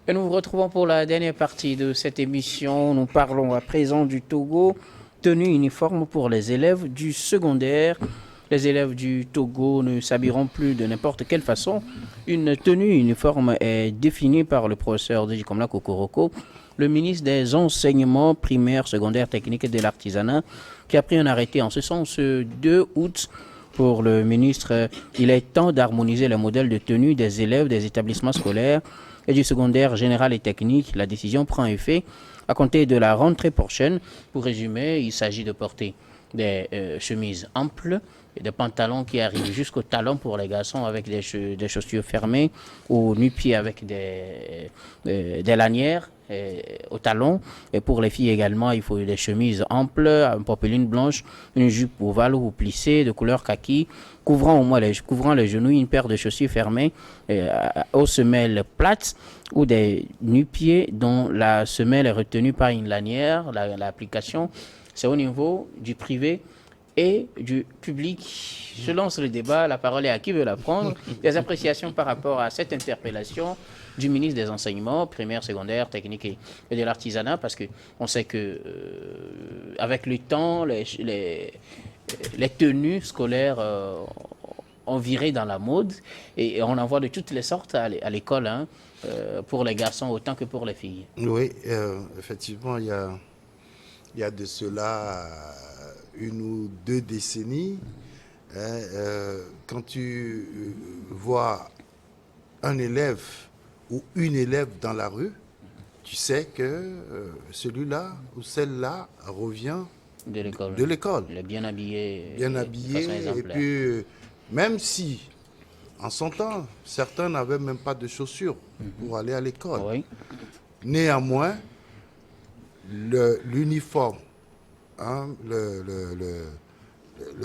Et nous vous retrouvons pour la dernière partie de cette émission. Nous parlons à présent du Togo, tenue uniforme pour les élèves du secondaire. Les élèves du Togo ne s'habilleront plus de n'importe quelle façon. Une tenue uniforme est définie par le professeur Djikomla Kokoroko, le ministre des Enseignements primaires, secondaires, techniques et de l'artisanat, qui a pris un arrêté en ce sens ce 2 août. Pour le ministre, il est temps d'harmoniser le modèle de tenue des élèves des établissements scolaires et du secondaire général et technique. La décision prend effet à compter de la rentrée prochaine. Pour résumer, il s'agit de porter des chemises amples et des pantalons qui arrivent jusqu'au talon pour les garçons avec des chaussures fermées, aux nu-pieds avec des lanières au talon. Et pour les filles également, il faut des chemises amples, une popeline blanche, une jupe ovale ou plissée de couleur kaki, couvrant les genoux, une paire de chaussures fermées aux semelles plates ou des nu-pieds dont la semelle est retenue par une lanière. L'application, c'est au niveau du privé et du public. Je lance le débat, la parole est à qui veut la prendre. Des appréciations par rapport à cette interpellation du ministre des Enseignements, primaire, secondaire, technique et de l'artisanat, parce qu'on sait que avec le temps, les tenues scolaires ont viré dans la mode et on en voit de toutes les sortes à l'école, hein, pour les garçons autant que pour les filles. Oui, effectivement, il y a de cela 1 ou 2 décennies, quand tu vois un élève ou une élève dans la rue, tu sais que celui-là ou celle-là revient De l'école. de l'école. Il est bien habillé. Bien habillé. Et puis, même si, en son temps, certains n'avaient même pas de chaussures pour aller à l'école. Oui. Néanmoins, l'uniforme, hein, le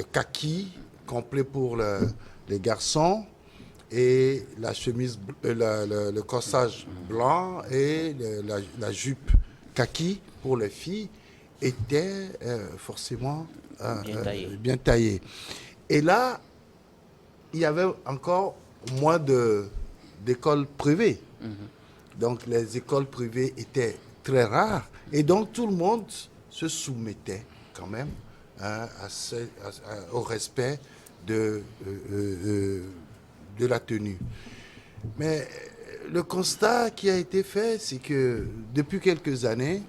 kaki complet pour les garçons et la chemise, le corsage blanc et la jupe kaki pour les filles était forcément bien taillé. Et là, il y avait encore moins d'écoles privées. Donc les écoles privées étaient très rares et donc tout le monde se soumettait quand même au respect de la tenue. Mais le constat qui a été fait, c'est que depuis quelques années,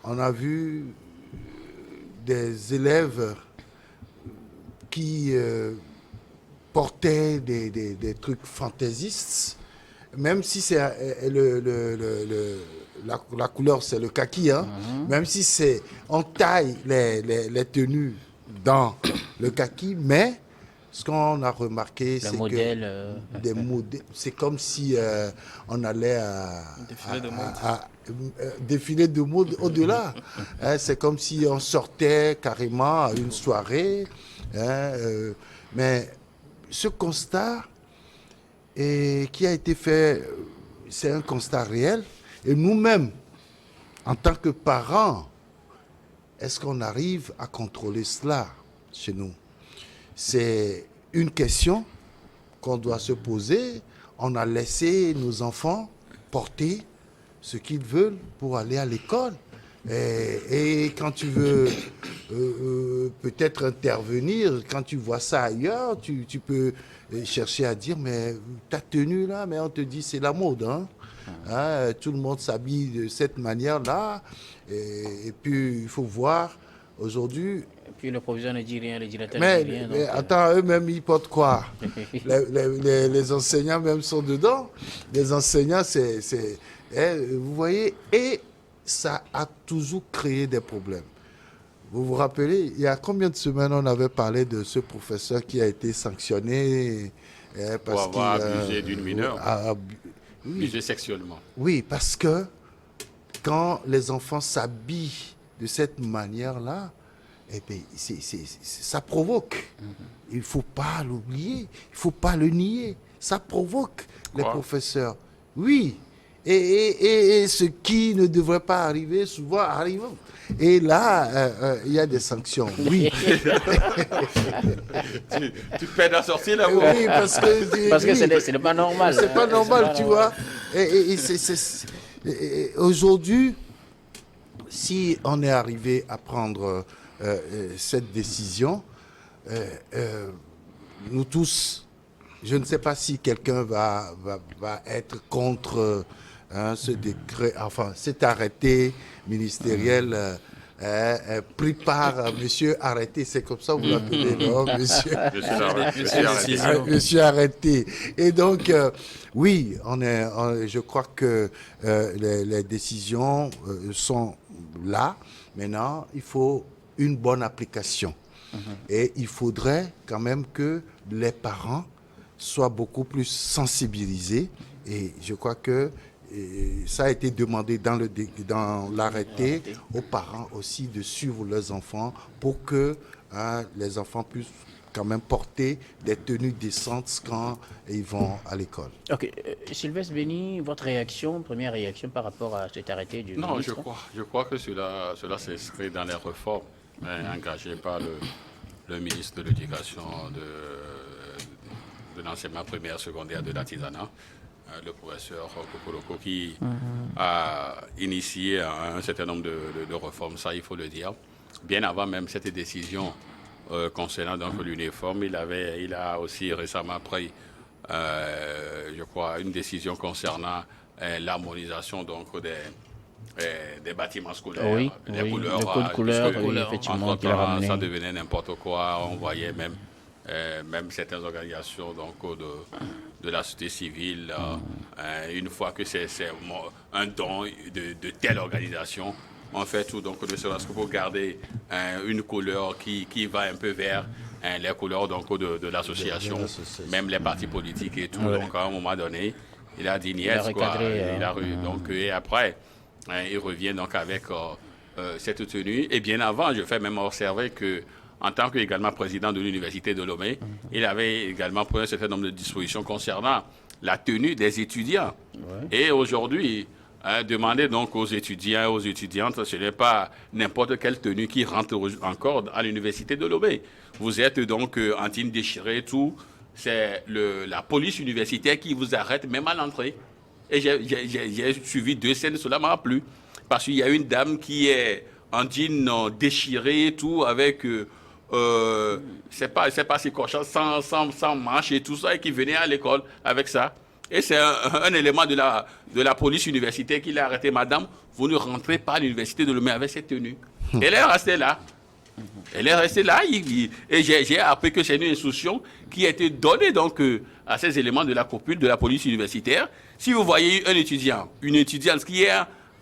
on a vu des élèves qui portaient des trucs fantaisistes, même si c'est la couleur, c'est le kaki, hein, même si on taille les tenues dans le kaki, mais ce qu'on a remarqué, c'est que des modèles, c'est comme si on allait défiler de mode au-delà. Hein, c'est comme si on sortait carrément à une soirée. Hein, mais ce constat qui a été fait, c'est un constat réel. Et nous-mêmes, en tant que parents, est-ce qu'on arrive à contrôler cela chez nous? C'est une question qu'on doit se poser. On a laissé nos enfants porter ce qu'ils veulent pour aller à l'école. Et quand tu veux peut-être intervenir, quand tu vois ça ailleurs, tu peux chercher à dire, mais ta tenue là, mais on te dit c'est la mode, hein? Hein, tout le monde s'habille de cette manière-là. Et puis, il faut voir aujourd'hui. Et puis, le proviseur ne dit rien, le directeur mais, ne dit rien. Mais attends, eux-mêmes, ils portent quoi? les enseignants même sont dedans. Les enseignants, vous voyez, et ça a toujours créé des problèmes. Vous vous rappelez, il y a combien de semaines on avait parlé de ce professeur qui a été sanctionné pour avoir abusé d'une mineure, abusé sexuellement. Oui, parce que quand les enfants s'habillent de cette manière-là, eh bien, ça provoque. Il ne faut pas l'oublier, il ne faut pas le nier. Ça provoque les professeurs. Oui. Et ce qui ne devrait pas arriver, souvent arrive. Et là, il y a des sanctions. Oui. tu perds la sortie là-haut. Oui, parce que c'est pas normal. C'est pas normal, tu vois. Aujourd'hui, si on est arrivé à prendre cette décision, nous tous, je ne sais pas si quelqu'un va être contre ce décret, enfin cet arrêté ministériel pris par Monsieur Arrêté, c'est comme ça vous l'appelez, non, Monsieur Monsieur Arrêté. Et donc, oui, je crois que les décisions sont là. Maintenant, il faut une bonne application. Et il faudrait quand même que les parents soient beaucoup plus sensibilisés. Et je crois que ça a été demandé dans l'arrêté aux parents aussi de suivre leurs enfants pour que les enfants puissent quand même porter des tenues décentes quand ils vont à l'école. Ok. Sylvestre Béni, votre réaction, première réaction par rapport à cet arrêté du ministre? Je crois que cela s'inscrit dans les réformes engagées par le ministre de l'Éducation, de l'enseignement primaire, secondaire, de l'artisanat, le professeur Kokoloko, qui a initié un certain nombre de réformes, ça il faut le dire. Bien avant même cette décision concernant donc l'uniforme, il a aussi récemment pris, je crois, une décision concernant l'harmonisation donc des bâtiments scolaires, des couleurs. Le code couleur, effectivement, qu'il a ramené. Ça devenait n'importe quoi. On voyait même certaines organisations donc, de la société civile, une fois que c'est un don de telle organisation, on fait tout donc, ne serait-ce que pour garder une couleur qui va un peu vers les couleurs donc, de l'association, même les partis politiques et tout. Ouais. Donc à un moment donné, il a dit niette, quoi. Donc, et après, il revient donc avec cette tenue. Et bien avant, je fais même observer que en tant que également président de l'Université de Lomé, il avait également pris un certain nombre de dispositions concernant la tenue des étudiants. Ouais. Et aujourd'hui, demander donc aux étudiants et aux étudiantes, ce n'est pas n'importe quelle tenue qui rentre encore à l'Université de Lomé. Vous êtes donc en train de déchirer tout. C'est la police universitaire qui vous arrête même à l'entrée. Et j'ai suivi 2 scènes, cela m'a plu. Parce qu'il y a une dame qui est en jean déchiré et tout, avec... c'est pas si cochon, sans manches et tout ça, et qui venait à l'école avec ça. Et c'est un élément de la police universitaire qui l'a arrêté. Madame, vous ne rentrez pas à l'université de Lomé avec cette tenue. Elle est restée là. Elle est restée là. Et j'ai appris que c'est une instruction qui a été donnée donc, à ces éléments de la copule de la police universitaire. Si vous voyez un étudiant, une étudiante qui est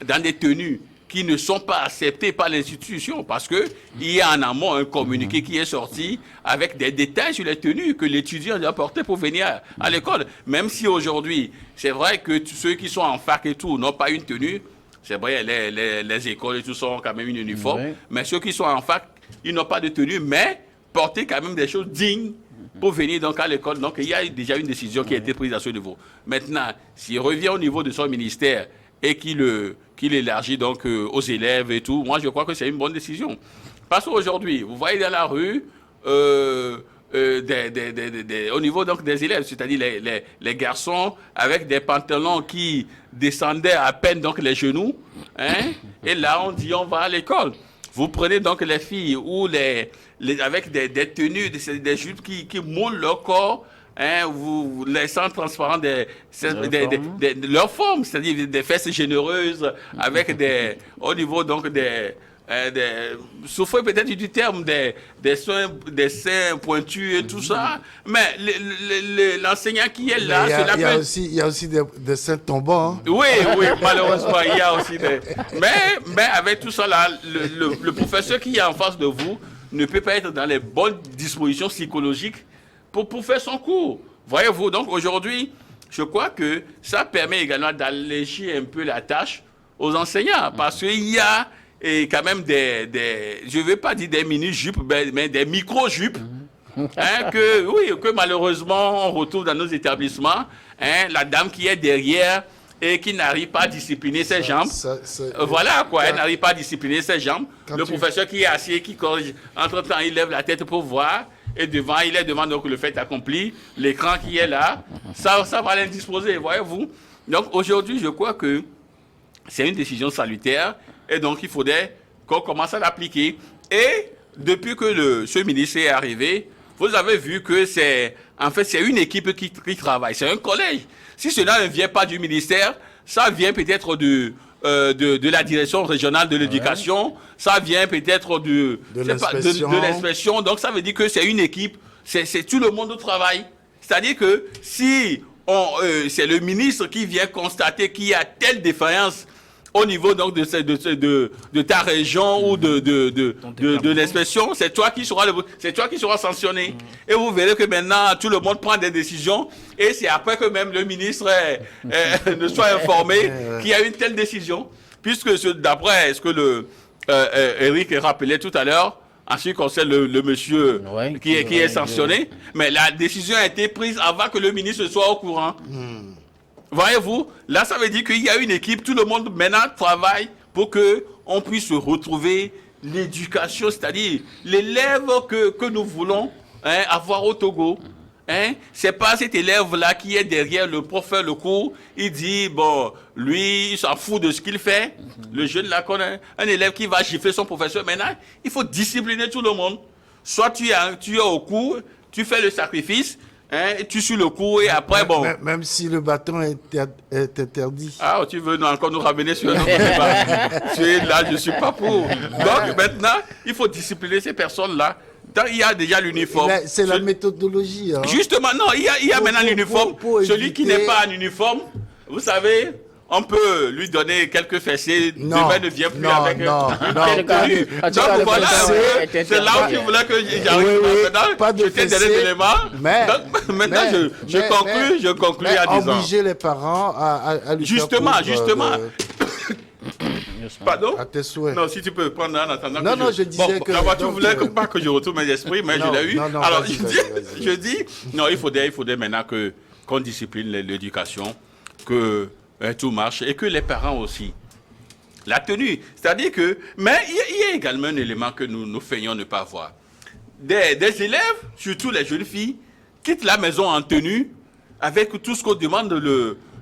dans des tenues qui ne sont pas acceptés par l'institution, parce qu'il y a en amont un communiqué qui est sorti avec des détails sur les tenues que l'étudiant doit porter pour venir à l'école. Même si aujourd'hui, c'est vrai que ceux qui sont en fac et tout n'ont pas une tenue, c'est vrai, les écoles et tout sont quand même une uniforme, mais ceux qui sont en fac, ils n'ont pas de tenue, mais porter quand même des choses dignes pour venir donc à l'école. Donc il y a déjà une décision qui a été prise à ce niveau. Maintenant, s'il revient au niveau de son ministère, et qu'il élargit donc aux élèves et tout. Moi, je crois que c'est une bonne décision. Parce qu'aujourd'hui, vous voyez dans la rue, au niveau donc des élèves, c'est-à-dire les garçons avec des pantalons qui descendaient à peine donc les genoux, hein, et là, on dit on va à l'école. Vous prenez donc les filles ou avec des tenues, des jupes qui moulent leur corps, hein, vous laissant transparent leur forme, c'est-à-dire des fesses généreuses avec au niveau donc souffrez peut-être du terme des seins pointus et tout ça, mais l'enseignant qui est là, il y a aussi des seins tombants. Hein. Oui, malheureusement, il y a aussi mais avec tout ça là, le professeur qui est en face de vous ne peut pas être dans les bonnes dispositions psychologiques pour faire son cours. Voyez-vous, donc aujourd'hui, je crois que ça permet également d'alléger un peu la tâche aux enseignants, parce qu'il y a quand même je ne veux pas dire des mini-jupes, mais des micro-jupes, hein, que malheureusement on retrouve dans nos établissements, hein, la dame qui est derrière et qui n'arrive pas à discipliner ses jambes. Voilà quoi, elle n'arrive pas à discipliner ses jambes. Le professeur qui est assis, qui corrige, entre-temps il lève la tête pour voir. Et devant, il est devant donc le fait accompli, l'écran qui est là, ça va l'indisposer, voyez-vous. Donc aujourd'hui, je crois que c'est une décision salutaire et donc il faudrait qu'on commence à l'appliquer. Et depuis que ce ministre est arrivé, vous avez vu que c'est une équipe qui travaille, c'est un collège. Si cela ne vient pas du ministère, ça vient peut-être de la direction régionale de l'éducation, ça vient peut-être de l'inspection. Donc ça veut dire que c'est une équipe, c'est tout le monde au travail. C'est-à-dire que si c'est le ministre qui vient constater qu'il y a telle défaillance au niveau donc de ta région ou de l'inspection, c'est toi qui seras sanctionné. Et vous verrez que maintenant tout le monde prend des décisions et c'est après que même le ministre ne soit informé qu'il y a une telle décision, puisque d'après ce que Eric rappelait tout à l'heure, en ce qui concerne le monsieur qui est sanctionné, mais la décision a été prise avant que le ministre soit au courant. Voyez-vous, là, ça veut dire qu'il y a une équipe, tout le monde maintenant travaille pour qu'on puisse retrouver l'éducation, c'est-à-dire l'élève que nous voulons avoir au Togo. C'est pas cet élève-là qui est derrière le prof le cours, il dit, bon, lui, il s'en fout de ce qu'il fait. Le jeune là connaît un élève qui va gifler son professeur. Maintenant, il faut discipliner tout le monde. Soit tu es au cours, tu fais le sacrifice, tu suis le cours et après, bon... Même si le bâton est interdit. Ah, tu veux encore nous ramener sur un autre débat. Là, je ne suis pas pour. Donc, maintenant, il faut discipliner ces personnes-là. Il y a déjà l'uniforme. C'est la méthodologie. Hein. Justement, non, il y a maintenant l'uniforme. Celui qui n'est pas en uniforme, vous savez... On peut lui donner quelques fessées. Demain ne vient plus avec une telle tenue. Donc voilà, c'est là où tu voulais que j'arrive. Maintenant, je t'ai donné des éléments. Maintenant, je conclue à disant. Obliger les parents à lui Justement. Pardon? À tes souhaits. Non, si tu peux prendre en attendant. Non, je disais que... Tu voulais pas que je retourne mes esprits, mais je l'ai eu. Alors, je dis, non, il faudrait maintenant qu'on discipline l'éducation, que tout marche et que les parents aussi. La tenue, c'est-à-dire que... Mais il y a également un élément que nous feignons ne pas voir. Des élèves, surtout les jeunes filles, quittent la maison en tenue avec tout ce qu'on demande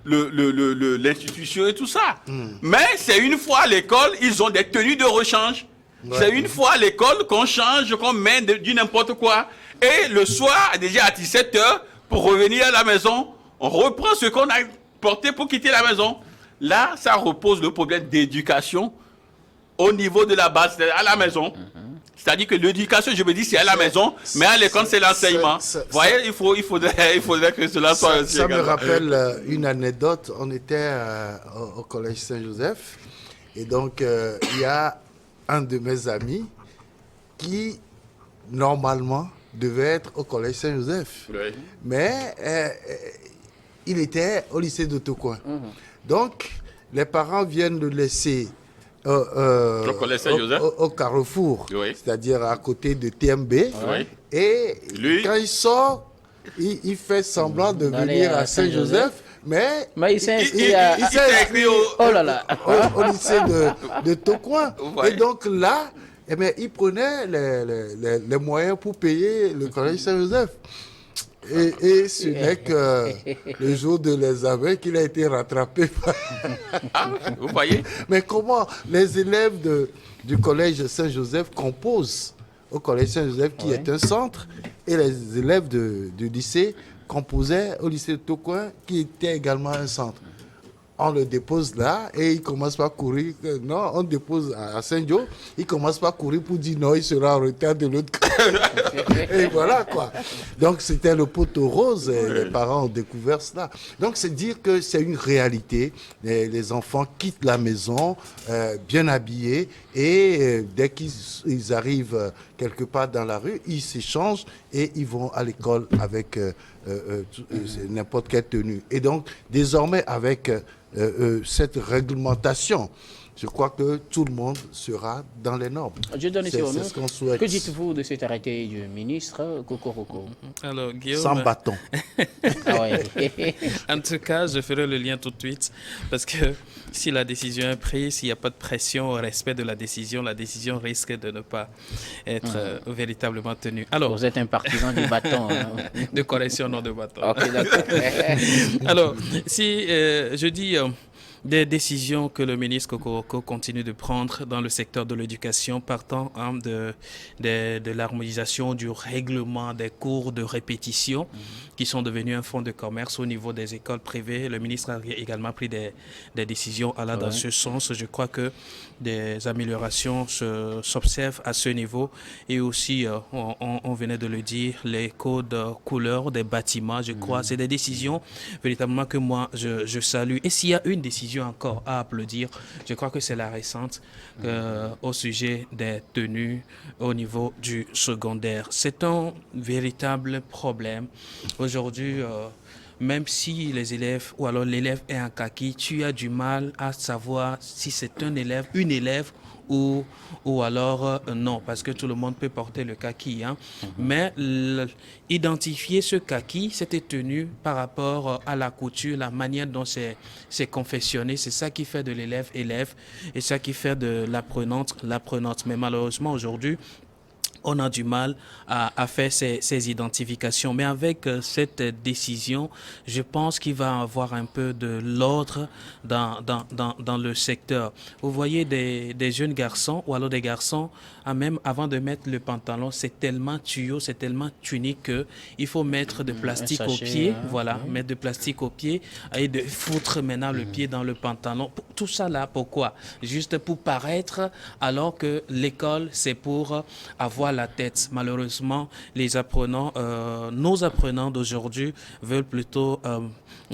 l'institution et tout ça. Mais c'est une fois à l'école, ils ont des tenues de rechange. Ouais. C'est une fois à l'école qu'on change, qu'on met du n'importe quoi. Et le soir, déjà à 17h, pour revenir à la maison, on reprend ce qu'on a porté pour quitter la maison. Là, ça repose le problème d'éducation au niveau de la base, à la maison. C'est-à-dire que l'éducation, je me dis, c'est à la maison, mais à l'école, c'est l'enseignement. Vous voyez, il faudrait que cela soit aussi. Ça me rappelle une anecdote. On était au collège Saint-Joseph. Et donc, il y a un de mes amis qui, normalement, devait être au collège Saint-Joseph. Oui. Mais il était au lycée de Tocoin. Donc, les parents viennent le laisser au Carrefour, oui. C'est-à-dire à côté de TMB. Oui. Et quand il sort, il fait semblant de venir à Saint-Joseph, mais il s'est inscrit au lycée de Tocoin. Oui. Et donc là, il prenait les moyens pour payer le collège Saint-Joseph. Et ce n'est que le jour de l'examen qu'il a été rattrapé. Vous voyez? Mais comment les élèves du collège Saint-Joseph composent au collège Saint-Joseph, qui est un centre, et les élèves du lycée composaient au lycée de Tocoin, qui était également un centre. On le dépose là et il commence par courir. Non, on dépose à Saint-Jo. Il commence par courir pour dire non, il sera en retard de l'autre côté. Et voilà quoi. Donc c'était le poteau rose. Et les parents ont découvert cela. Donc c'est dire que c'est une réalité. Les enfants quittent la maison bien habillés et dès qu'ils arrivent quelque part dans la rue, ils s'échangent et ils vont à l'école avec n'importe quelle tenue. Et donc désormais avec cette réglementation je crois que tout le monde sera dans les normes. Je donne ici au nom. C'est ce qu'on souhaite. Que dites-vous de cet arrêté du ministre Kokoroko? Alors, Guillaume, Sans bâton. Ah ouais. en tout cas, je ferai le lien tout de suite parce que si la décision est prise, s'il n'y a pas de pression au respect de la décision risque de ne pas être véritablement tenue. Alors, Vous êtes un partisan du bâton. Hein. de correction, non de bâton. Ok, d'accord. Alors, si je dis des décisions que le ministre Kokoroko continue de prendre dans le secteur de l'éducation, partant de l'harmonisation du règlement des cours de répétition qui sont devenus un fonds de commerce au niveau des écoles privées. Le ministre a également pris des décisions allant dans ce sens. Je crois que des améliorations s'observent à ce niveau. Et aussi, on venait de le dire, les codes couleurs des bâtiments, je crois, c'est des décisions véritablement que moi, je salue. Et s'il y a une décision encore à applaudir, je crois que c'est la récente au sujet des tenues au niveau du secondaire. C'est un véritable problème. Aujourd'hui, même si les élèves ou alors l'élève est en kaki, tu as du mal à savoir si c'est un élève, une élève ou alors non, parce que tout le monde peut porter le kaki. Hein. Mais identifier ce kaki, cette tenue par rapport à la couture, la manière dont c'est confectionné, c'est ça qui fait de l'élève élève et ça qui fait de l'apprenante l'apprenante. Mais malheureusement aujourd'hui, on a du mal à faire ces identifications. Mais avec cette décision, je pense qu'il va y avoir un peu de l'ordre dans le secteur. Vous voyez des jeunes garçons ou alors des garçons, même avant de mettre le pantalon, c'est tellement tuyau, c'est tellement tunique qu'il faut mettre de plastique au pied. Voilà, mettre de plastique au pied et de foutre maintenant le pied dans le pantalon. Tout ça là, pourquoi? Juste pour paraître, alors que l'école, c'est pour avoir la tête. Malheureusement, les apprenants, nos apprenants d'aujourd'hui veulent plutôt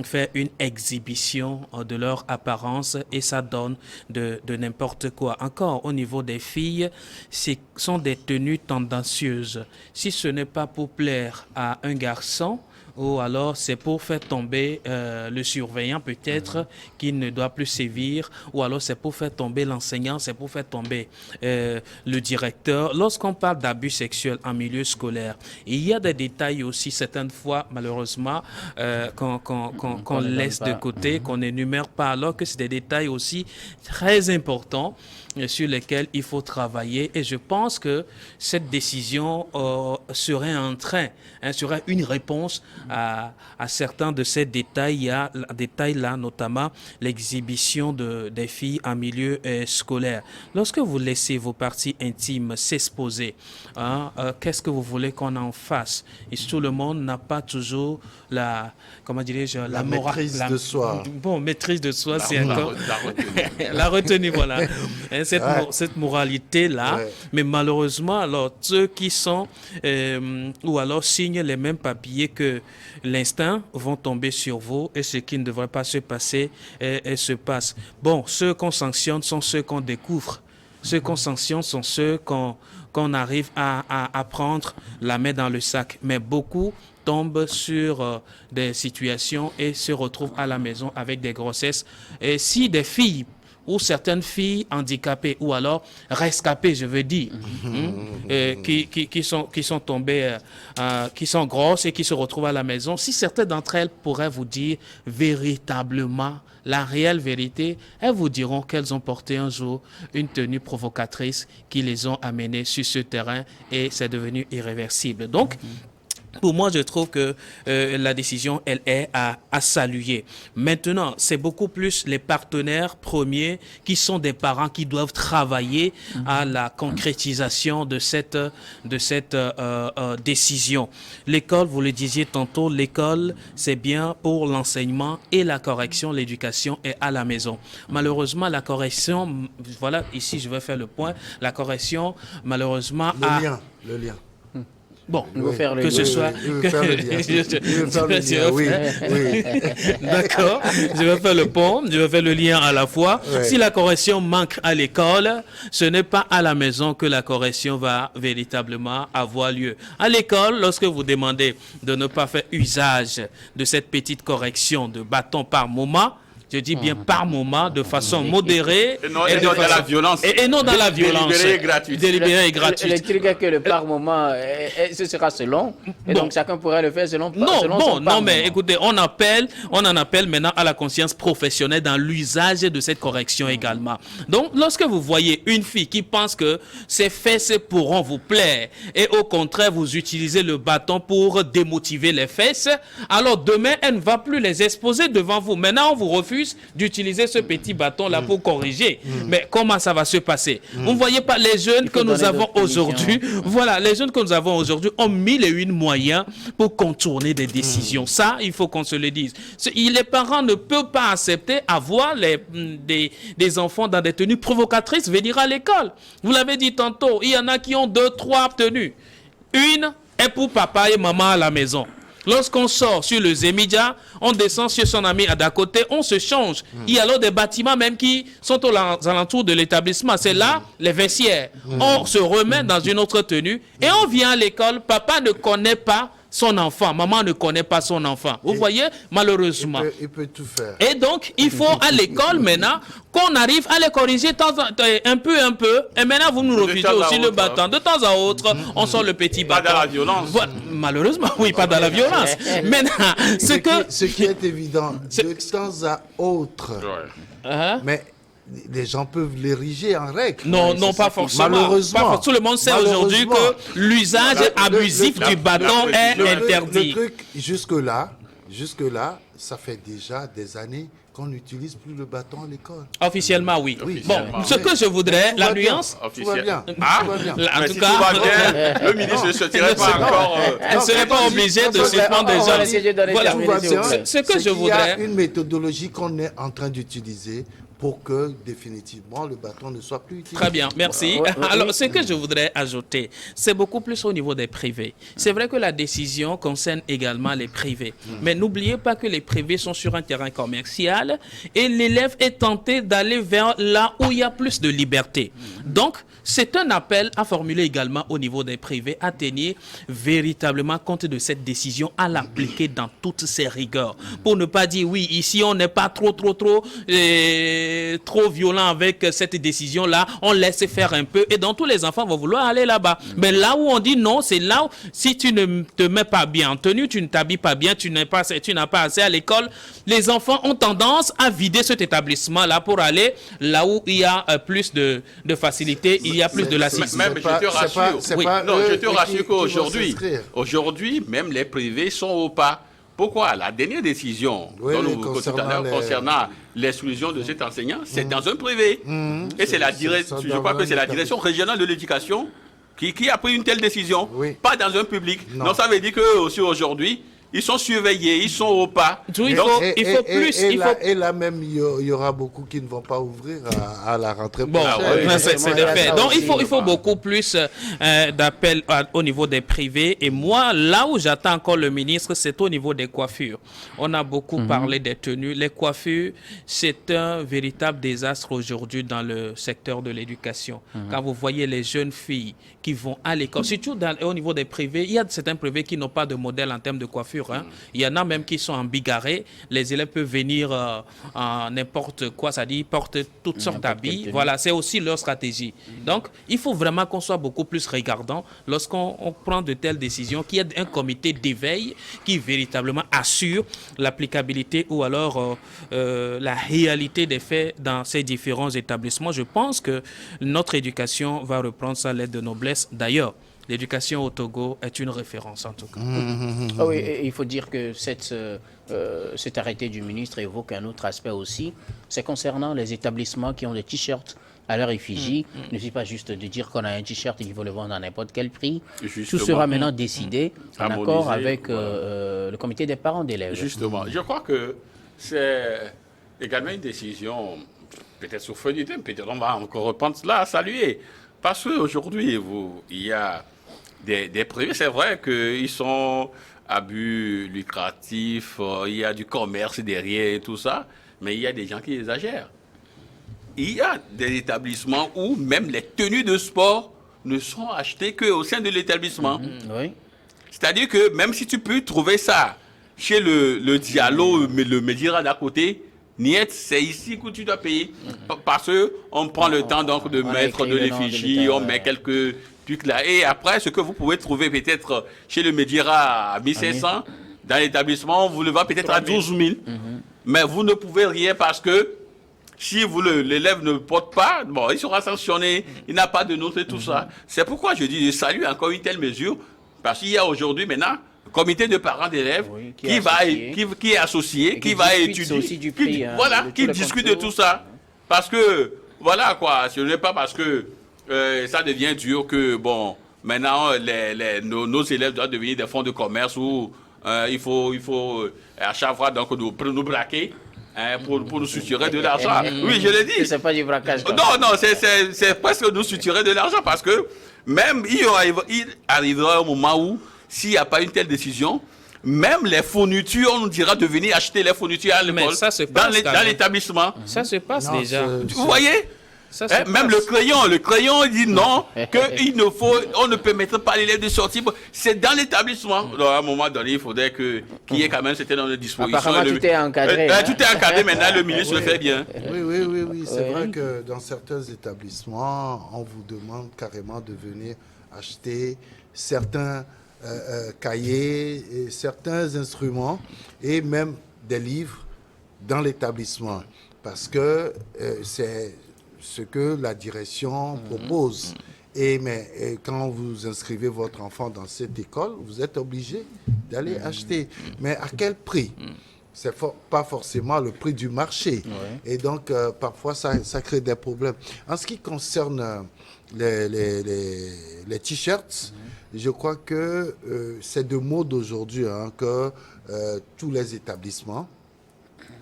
faire une exhibition de leur apparence et ça donne de n'importe quoi. Encore au niveau des filles, ce sont des tenues tendancieuses. Si ce n'est pas pour plaire à un garçon, ou alors c'est pour faire tomber le surveillant peut-être qui ne doit plus sévir, ou alors c'est pour faire tomber l'enseignant, c'est pour faire tomber le directeur. Lorsqu'on parle d'abus sexuels en milieu scolaire, il y a des détails aussi certaines fois malheureusement qu'on laisse de côté, qu'on n'énumère pas, alors que c'est des détails aussi très importants sur lesquels il faut travailler. Et je pense que cette décision serait un train, serait une réponse à certains de ces détails. Il y a détails là, notamment l'exhibition des filles en milieu scolaire. Lorsque vous laissez vos parties intimes s'exposer, qu'est-ce que vous voulez qu'on en fasse? Et tout le monde n'a pas toujours la, comment dirais-je, la maîtrise de soi. Bon, maîtrise de soi, c'est encore la retenue, voilà. Cette moralité-là, mais malheureusement, alors ceux qui sont ou alors signent les mêmes papiers que l'instinct vont tomber sur vous et ce qui ne devrait pas se passer se passe. Bon, ceux qu'on sanctionne sont ceux qu'on découvre. Ceux qu'on sanctionne sont ceux qu'on arrive à prendre la main dans le sac. Mais beaucoup tombent sur des situations et se retrouvent à la maison avec des grossesses. Et si des filles ou certaines filles handicapées ou alors rescapées, je veux dire, qui sont tombées, qui sont grosses et qui se retrouvent à la maison, si certaines d'entre elles pourraient vous dire véritablement la réelle vérité, elles vous diront qu'elles ont porté un jour une tenue provocatrice qui les ont amenées sur ce terrain et c'est devenu irréversible. Donc, pour moi, je trouve que la décision, elle est à saluer. Maintenant, c'est beaucoup plus les partenaires premiers qui sont des parents qui doivent travailler à la concrétisation de cette décision. L'école, vous le disiez tantôt, l'école, c'est bien pour l'enseignement et la correction, l'éducation est à la maison. Malheureusement, la correction, voilà, ici je vais faire le point, la correction, malheureusement... Le lien. Bon, faire que ce soit... D'accord, je vais faire le pont, je vais faire le lien à la fois. Ouais. Si la correction manque à l'école, ce n'est pas à la maison que la correction va véritablement avoir lieu. À l'école, lorsque vous demandez de ne pas faire usage de cette petite correction de bâton par moment, Je dis bien par moment, de façon modérée. Et non dans la violence. Et non dans la violence. Délibérée et gratuite. Délibérée et gratuite. Le truc est que le par moment, ce sera selon. Et Bon. donc chacun pourrait le faire selon Non, selon bon, son par non, mais moment. écoutez, on en appelle maintenant à la conscience professionnelle dans l'usage de cette correction également. Donc, lorsque vous voyez une fille qui pense que ses fesses pourront vous plaire et au contraire, vous utilisez le bâton pour démotiver les fesses, alors demain, elle ne va plus les exposer devant vous. Maintenant, on vous refuse d'utiliser ce petit bâton-là pour corriger. Mais comment ça va se passer? Vous ne voyez pas les jeunes que nous donner avons d'autres aujourd'hui. Voilà, les jeunes que nous avons aujourd'hui ont 1001 moyens pour contourner des décisions. Ça, il faut qu'on se le dise. Les parents ne peuvent pas accepter avoir des enfants dans des tenues provocatrices venir à l'école. Vous l'avez dit tantôt, il y en a qui ont 2, 3 tenues. Une est pour papa et maman à la maison. Lorsqu'on sort sur le Zémidia, on descend sur son ami à d'à côté, on se change. Il y a alors des bâtiments même qui sont aux alentours de l'établissement. C'est là les vestiaires. On se remet dans une autre tenue et on vient à l'école. Papa ne connaît pas son enfant. Maman ne connaît pas son enfant. Vous voyez, malheureusement. Il peut tout faire. Et donc, il faut à l'école maintenant qu'on arrive à les corriger un peu. Et maintenant, vous nous refusez aussi le bâton. De temps à autre, on sort le petit bâton. Pas dans la violence. Voilà. Malheureusement, oui, pas dans la violence. Maintenant, Ce qui est évident, de temps à autre, Hein? mais les gens peuvent l'ériger en règle. Non, non, pas forcément. Malheureusement. Tout le monde sait aujourd'hui que l'usage abusif du bâton est interdit. Le truc, jusque-là, ça fait déjà des années qu'on n'utilise plus le bâton à l'école. Officiellement, oui. Oui. Bon, ce que je voudrais, la nuance... Tout va bien. Ah, Tout va bien. En mais tout si cas, tout va bien, le ministre ne se tirait pas encore. elle ne serait pas obligée de suspendre des on va gens. essayer de donner Voilà. Tout va bien. Ce que C'est je qu'il y a voudrais... une méthodologie qu'on est en train d'utiliser pour que définitivement le bâton ne soit plus utilisé. Très bien, merci. Ouais, ouais, Alors, oui. ce que je voudrais ajouter, c'est beaucoup plus au niveau des privés. C'est vrai que la décision concerne également les privés. Mais n'oubliez pas que les privés sont sur un terrain commercial et l'élève est tenté d'aller vers là où il y a plus de liberté. Donc, c'est un appel à formuler également au niveau des privés, à tenir véritablement compte de cette décision, à l'appliquer dans toutes ses rigueurs. Pour ne pas dire, oui, ici, on n'est pas trop violent avec cette décision-là, on laisse faire un peu, et donc tous les enfants vont vouloir aller là-bas. Mais là où on dit non, c'est là où, si tu ne te mets pas bien en tenue, tu ne t'habilles pas bien, tu n'as pas assez à l'école, les enfants ont tendance à vider cet établissement-là pour aller là où il y a plus de facilité, il y a plus de lassisme. Même, je te rassure. c'est Oui. pas Non, eux je te qui rassure vont qu'aujourd'hui, s'inscrire. aujourd'hui, même les privés sont au pas. Pourquoi? La dernière décision Oui, dont oui, nous concernant les- concernant l'exclusion de cet enseignant, c'est dans un privé. Et c'est la direction, ça je doit crois que c'est la vraiment direction régionale de l'éducation qui a pris une telle décision, Oui. pas dans un public. Non. Donc ça veut dire qu'eux aussi aujourd'hui, ils sont surveillés, ils sont au pas. Il faut plus. Et là même, il y aura beaucoup qui ne vont pas ouvrir à la rentrée Bon, prochaine. ouais, c'est des faits. Donc, il faut beaucoup plus d'appels au niveau des privés. Et moi, là où j'attends encore le ministre, c'est au niveau des coiffures. On a beaucoup parlé des tenues. Les coiffures, c'est un véritable désastre aujourd'hui dans le secteur de l'éducation. Quand vous voyez les jeunes filles qui vont à l'école, surtout au niveau des privés, il y a certains privés qui n'ont pas de modèle en termes de coiffure. Il y en a même qui sont en bigarré. Les élèves peuvent venir en n'importe quoi, ça dit, ils portent toutes sortes d'habits. Voilà, c'est aussi leur stratégie. Donc, il faut vraiment qu'on soit beaucoup plus regardant lorsqu'on prend de telles décisions, qu'il y ait un comité d'éveil qui véritablement assure l'applicabilité ou alors la réalité des faits dans ces différents établissements. Je pense que notre éducation va reprendre sa lettre de noblesse. D'ailleurs, l'éducation au Togo est une référence en tout cas. Ah oui, et il faut dire que cet arrêté du ministre évoque un autre aspect aussi, c'est concernant les établissements qui ont des t-shirts à leur effigie. Il ne suffit pas juste de dire qu'on a un t-shirt et qu'il faut le vendre à n'importe quel prix. Justement. Tout sera maintenant décidé en Harmonisé, accord avec voilà. le comité des parents d'élèves. Justement, je crois que c'est également une décision, peut-être sous feu du temps, peut-être on va encore reprendre cela à saluer. Parce qu'aujourd'hui, il y a des privés, c'est vrai qu'ils sont abus lucratifs, il y a du commerce derrière et tout ça, mais il y a des gens qui exagèrent. Il y a des établissements où même les tenues de sport ne sont achetées qu'au sein de l'établissement. Oui. C'est-à-dire que même si tu peux trouver ça chez le Diallo, le Médira d'à côté, Niet, c'est ici que tu dois payer. Parce qu'on prend le temps donc de mettre de l'effigie, on met quelques trucs là. Et après, ce que vous pouvez trouver peut-être chez le Médira à 1500, dans l'établissement, vous le vendez peut-être à 12 000. Mais vous ne pouvez rien parce que si l'élève ne porte pas, bon, il sera sanctionné, il n'a pas de notes et tout ça. C'est pourquoi je dis, je salue encore une telle mesure, parce qu'il y a aujourd'hui maintenant un comité de parents d'élèves qui est associé, qui va étudier, qui discute de tout ça. Parce que, voilà quoi, ce n'est pas parce que ça devient dur que, bon, maintenant, nos élèves doivent devenir des fonds de commerce où il faut à chaque fois donc, nous braquer. Pour nous suturer de l'argent. Oui, je l'ai dit. C'est pas du braquage. Non, c'est presque nous suturer de l'argent parce que même il arrivera un moment où, s'il n'y a pas une telle décision, même les fournitures, on nous dira de venir acheter les fournitures à l'école, dans l'établissement. Ça se passe déjà. Vous voyez? Même le crayon dit non, on ne permettrait pas l'élève de sortir. C'est dans l'établissement. Donc, à un moment donné, il faudrait qu'il y ait quand même certaines dans dispositions. Apparemment, tout est encadré. Tout est encadré, maintenant le ministre le fait bien. Oui. C'est vrai que dans certains établissements, on vous demande carrément de venir acheter certains cahiers, et certains instruments et même des livres dans l'établissement. Parce que c'est ce que la direction propose. Mais quand vous inscrivez votre enfant dans cette école, vous êtes obligé d'aller acheter. Mais à quel prix? C'est pas forcément le prix du marché. Et donc, parfois, ça crée des problèmes. En ce qui concerne les t-shirts, je crois que c'est de mode aujourd'hui que tous les établissements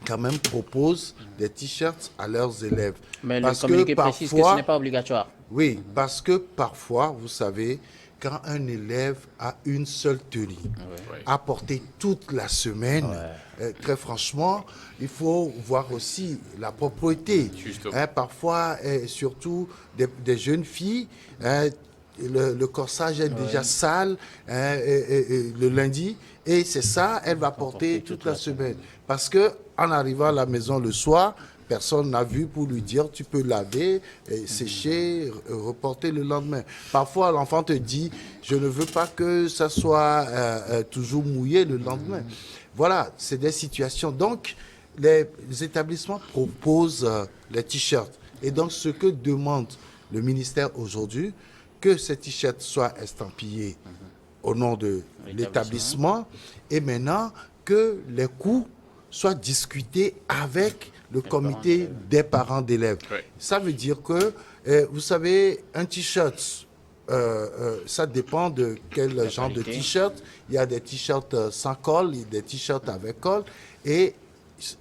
quand même proposent des t-shirts à leurs élèves. Mais le communiqué précise que ce n'est pas obligatoire. Oui, parce que parfois, vous savez, quand un élève a une seule tenue à porter toute la semaine, très franchement, il faut voir aussi la propreté. Parfois, surtout des jeunes filles, le corsage est déjà sale le lundi, et c'est ça, elle va porter toute la semaine. Parce que en arrivant à la maison le soir, personne n'a vu pour lui dire tu peux laver, sécher, reporter le lendemain. Parfois, l'enfant te dit je ne veux pas que ça soit toujours mouillé le lendemain. Voilà, c'est des situations. Donc, les établissements proposent les t-shirts. Et donc, ce que demande le ministère aujourd'hui, que ces t-shirts soient estampillés au nom de l'établissement et maintenant que les coûts soient discutés avec le comité des parents d'élèves. Ça veut dire que, vous savez, un t-shirt, ça dépend de quel genre de t-shirt. Il y a des t-shirts sans col, il y a des t-shirts avec col, et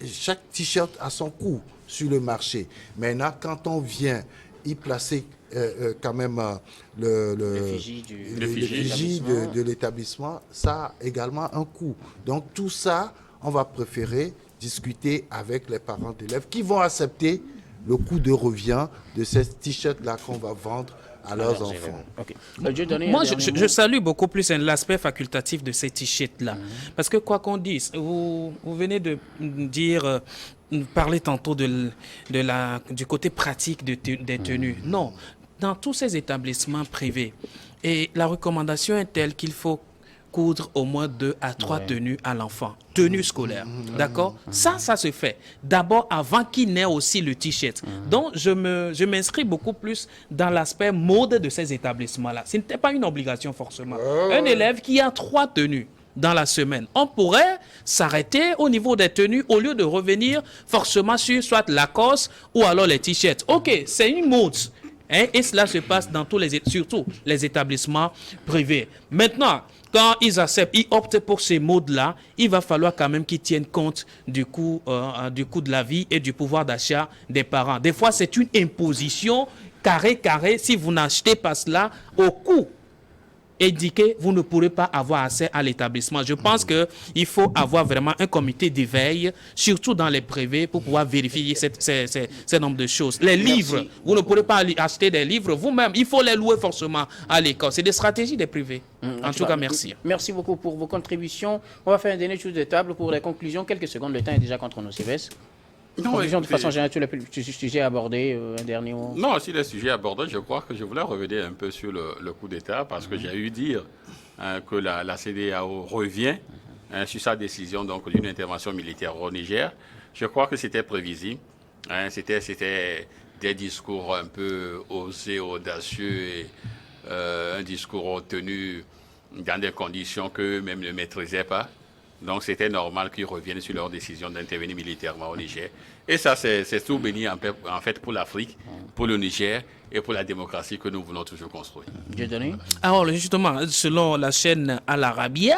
chaque t-shirt a son coût sur le marché. Maintenant, quand on vient y placer quand même l'effigie de l'établissement, ça a également un coût. Donc tout ça, on va préférer discuter avec les parents d'élèves qui vont accepter le coût de revient de ces t-shirts-là qu'on va vendre à leurs enfants. Moi, je salue beaucoup plus l'aspect facultatif de ces t-shirts-là. Parce que quoi qu'on dise, vous venez de dire, parler tantôt du côté pratique des tenues. Non, dans tous ces établissements privés, et la recommandation est telle qu'il faut coudre au moins 2 à 3 tenues à l'enfant, tenues scolaires, d'accord? Ça se fait d'abord avant qu'il n'ait aussi le t-shirt. Donc, je m'inscris beaucoup plus dans l'aspect mode de ces établissements-là. Ce n'était pas une obligation forcément. Un élève qui a 3 tenues dans la semaine, on pourrait s'arrêter au niveau des tenues au lieu de revenir forcément sur soit Lacoste ou alors les t-shirts. Ok, c'est une mode. Et cela se passe dans surtout les établissements privés. Maintenant, quand ils acceptent, ils optent pour ces modes-là, il va falloir quand même qu'ils tiennent compte du coût de la vie et du pouvoir d'achat des parents. Des fois, c'est une imposition carré. Si vous n'achetez pas cela au coût indiqué, vous ne pourrez pas avoir accès à l'établissement. Je pense qu'il faut avoir vraiment un comité de veille, surtout dans les privés, pour pouvoir vérifier ces nombre de choses. Les livres, vous ne pourrez pas acheter des livres vous-même. Il faut les louer forcément à l'école. C'est des stratégies des privés. En tout cas, merci. Merci beaucoup pour vos contributions. On va faire un dernier tour de table pour les conclusions. Quelques secondes, le temps est déjà contre nous, Sylvestre. Conclusion, de écoutez, façon générale, tous les sujets abordés, un dernier mot. non, si les sujets abordés, je crois que je voulais revenir un peu sur le coup d'État parce que j'ai eu dire que la CEDEAO revient sur sa décision donc d'une intervention militaire au Niger. Je crois que c'était prévisible. C'était des discours un peu osés, audacieux et un discours tenu dans des conditions qu'eux-mêmes ne maîtrisaient pas. Donc c'était normal qu'ils reviennent sur leur décision d'intervenir militairement au Niger. Et ça, c'est tout béni en fait pour l'Afrique, pour le Niger et pour la démocratie que nous voulons toujours construire. Dieudonné. Alors justement, selon la chaîne Al Arabiya,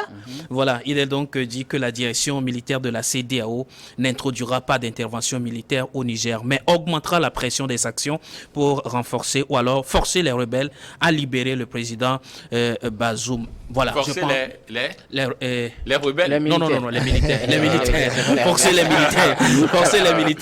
voilà, il est donc dit que la direction militaire de la CEDEAO n'introduira pas d'intervention militaire au Niger, mais augmentera la pression des sanctions pour renforcer ou alors forcer les rebelles à libérer le président Bazoum. Voilà, Forcer je pense, les rebelles. non, les militaires, les militaires, forcer les militaires, forcer les militaires.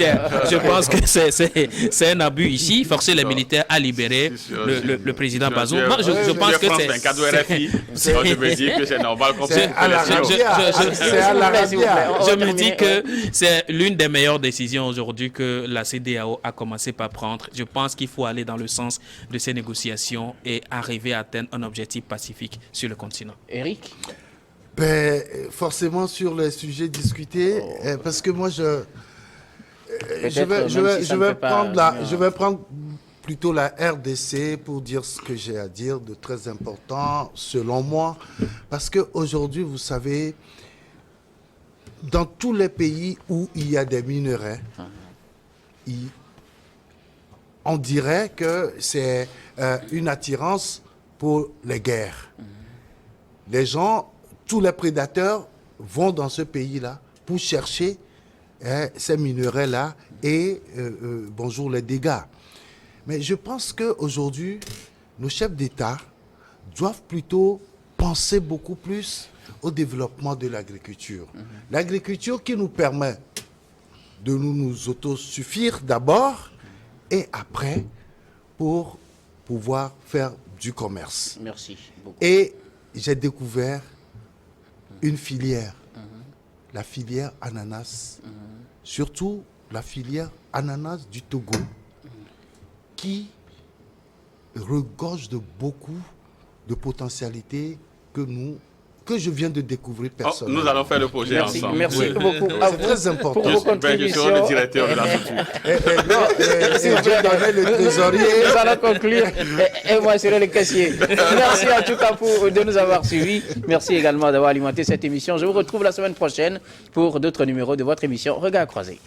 Je pense que c'est un abus ici, forcer les militaires à libérer le président Bazoum. Moi, je pense que c'est cadeau RFI. Donc je me dis que c'est normal qu'on C'est à l'Arabia. C'est à l'Arabia. Je me dis que c'est l'une des meilleures décisions aujourd'hui que la CEDEAO a commencé par prendre. Je pense qu'il faut aller dans le sens de ces négociations et arriver à atteindre un objectif pacifique sur le continent. Eric. Ben, forcément sur les sujets discutés, parce que moi je vais prendre plutôt la RDC pour dire ce que j'ai à dire de très important selon moi, parce que aujourd'hui vous savez, dans tous les pays où il y a des minerais, on dirait que c'est une attirance pour les guerres. Les gens, tous les prédateurs vont dans ce pays-là pour chercher ces minerais-là et bonjour les dégâts. Mais je pense qu'aujourd'hui, nos chefs d'État doivent plutôt penser beaucoup plus au développement de l'agriculture. L'agriculture qui nous permet de nous autosuffire d'abord et après pour pouvoir faire du commerce. Merci beaucoup. Et j'ai découvert une filière, la filière ananas, surtout la filière ananas du Togo, qui regorge de beaucoup de potentialités que je viens de découvrir personnellement. Nous allons faire le projet ensemble. Merci beaucoup. C'est très important. Pour vos contributions. Je serai le directeur de la structure. Si vous voulez donner le trésorier. Nous allons conclure et moi je serai le caissier. Merci en tout cas de nous avoir suivis. Merci également d'avoir alimenté cette émission. Je vous retrouve la semaine prochaine pour d'autres numéros de votre émission Regard croisé.